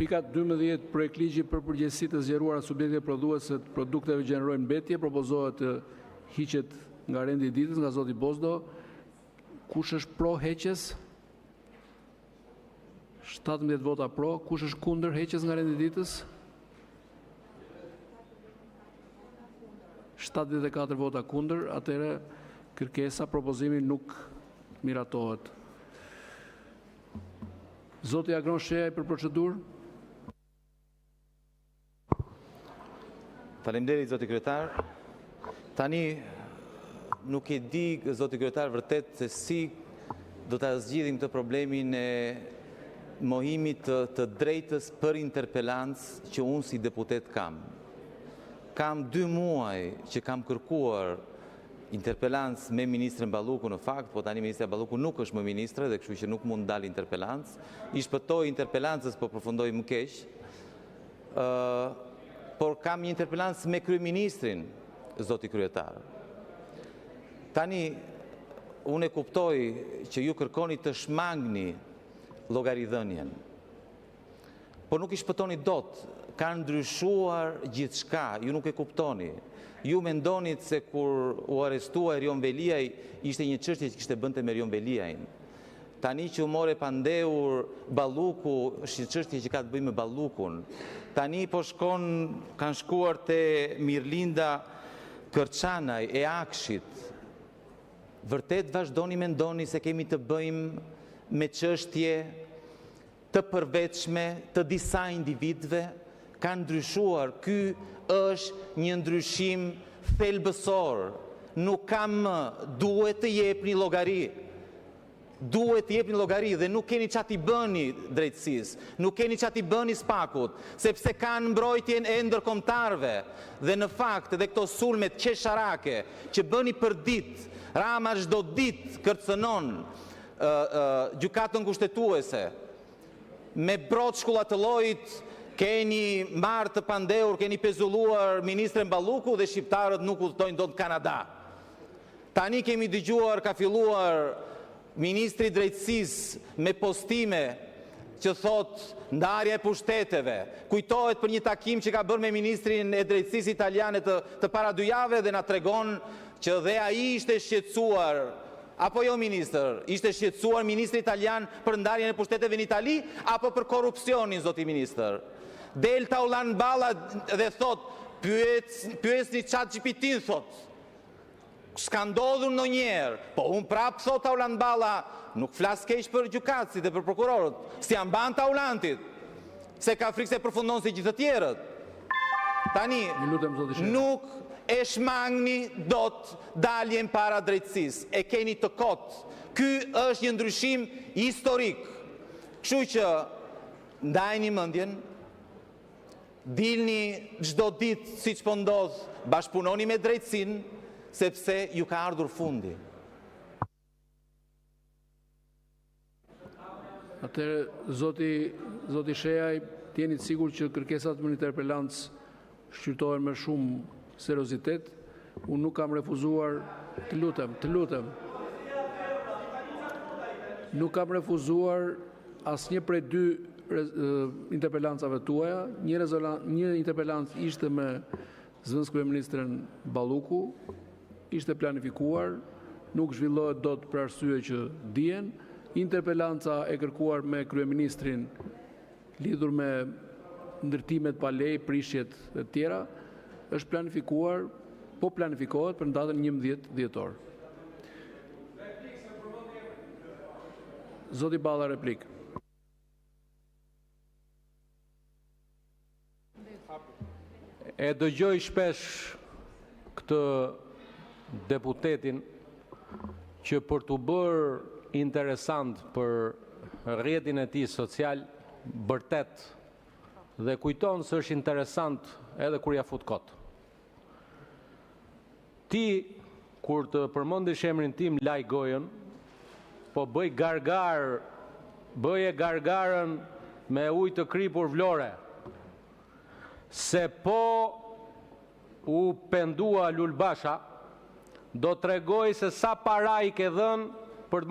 Pika 12, projekt ligji për përgjegjësitë të zgjeruara subjekteve prodhuese të produkteve gjenerojnë mbetje, propozohet të hiqet nga rendi i ditës nga zoti Bozdo. Kush është pro heqjes? 17 vota pro. Kush është kundër heqjes nga rendi i ditës? 74 vota kundër. Atëherë kërkesa, propozimi nuk miratohet. Zoti Agron Shehaj për procedurë. Faleminderit, zoti kryetar. Tani nuk e di, zoti kryetar, vërtet se si do ta zgjidhim këtë problemin e mohimit të drejtës për interpelancë që unë si deputet kam. Kam 2 muaj që kam kërkuar interpelancë me ministrin Balluku në fakt, po tani ministri Balluku nuk është më ministre dhe kështu që nuk mund dalë interpelancë. I shpëtoi interpelancës, po përfundoi më keq. Por kam një interpelancë me kryeministrin, zoti kryetar. Tani, unë e kuptoj që ju kërkoni të shmangni llogaridhënien. Por nuk i shpëtoni dot, ka ndryshuar gjithçka, ju nuk e kuptoni. Ju mendonit se kur u arrestua Erion Veliaj, ishte një çështje që kishte bënte me Erion Veliajin. Tani që u more pandehur Balluku, është një çështje që ka të bëjë me Ballukun. Tani po kanë shkuar te Mirlinda Kërçanaj e Akshit. Vërtet vazhdoni mendoni se kemi të bëjmë me çështje të përveçme të disa individëve? Ka ndryshuar. Ky është një ndryshim thelbësor. Nuk kam më, duhet të jepni llogari. Duhet të jepni llogari dhe nuk keni çati bëni drejtësisë, nuk keni çati bëni Spakut, sepse kanë mbrojtjen e ndërkombëtarëve dhe në fakt edhe këto sulmet qesharake që bëni për ditë, Rama çdo ditë kërcënon gjykatën kushtetuese me brot shkulla të llojit. Keni marrë të pandehur, keni pezulluar ministren Balluku dhe shqiptarët nuk udhtojnë dot në Kanada. Tani kemi dëgjuar, ka filluar Ministri i Drejtësisë me postime që thot ndarja e pushteteve. Kujtohet për një takim që ka bërë me Ministrin e Drejtësisë italiane të para 2 javë dhe na tregon që dhe ai ishte shqetësuar. Apo jo, ministër, ishte shqetësuar ministri italian për ndarjen e pushteteve në Itali apo për korrupsionin, zoti ministër? Delta Ulan Balla dhe thot, pyesni ChatGPT-n, thot. S'ka ndodhur ndonjëherë, po unë prapë thot Ulan Balla, nuk flas keq për gjykatësit dhe për prokurorët, si janë ban Taulantit, se ka frikë se përfundon si gjithë të tjerët. Tani, nuk e shmangni dot daljen para drejtësisë, e keni të kotë. Ky është një ndryshim historik. Kështu që ndajni mendjen, dilni çdo ditë siç po ndodh, bashkëpunoni me drejtësinë, sepse ju ka ardhur fundi. Atëherë, zoti Shehaj, jeni të sigurt që kërkesat për interpelancë shqyrtohen me shumë seriozitet. Unë nuk kam refuzuar, të lutem. Nuk kam refuzuar asnjë prej 2 interpelancave tuaja. Një interpelancë ishte me zëvendës kryeministren Balluku, ishte planifikuar, nuk zhvillohet dot për arsye që dihen. Interpelanca e kërkuar me kryeministrin lidhur me ndërtimet pa lej, prishjet e tjera, është planifikuar, po planifikohet për datën 11 dhjetor. Zoti Balla, replik. E dëgjoj shpesh këtë deputetin që për të bërë interesant për rrjetin e tij social, bërtet dhe kujton se është interesant edhe kur ja fut kot. Ti, kur të përmendesh emrin tim, laj gojën, po bëje gargarën me ujë të kripur Vlore, se po u pendua Lulbasha, do të tregoj se sa para i ke dhënë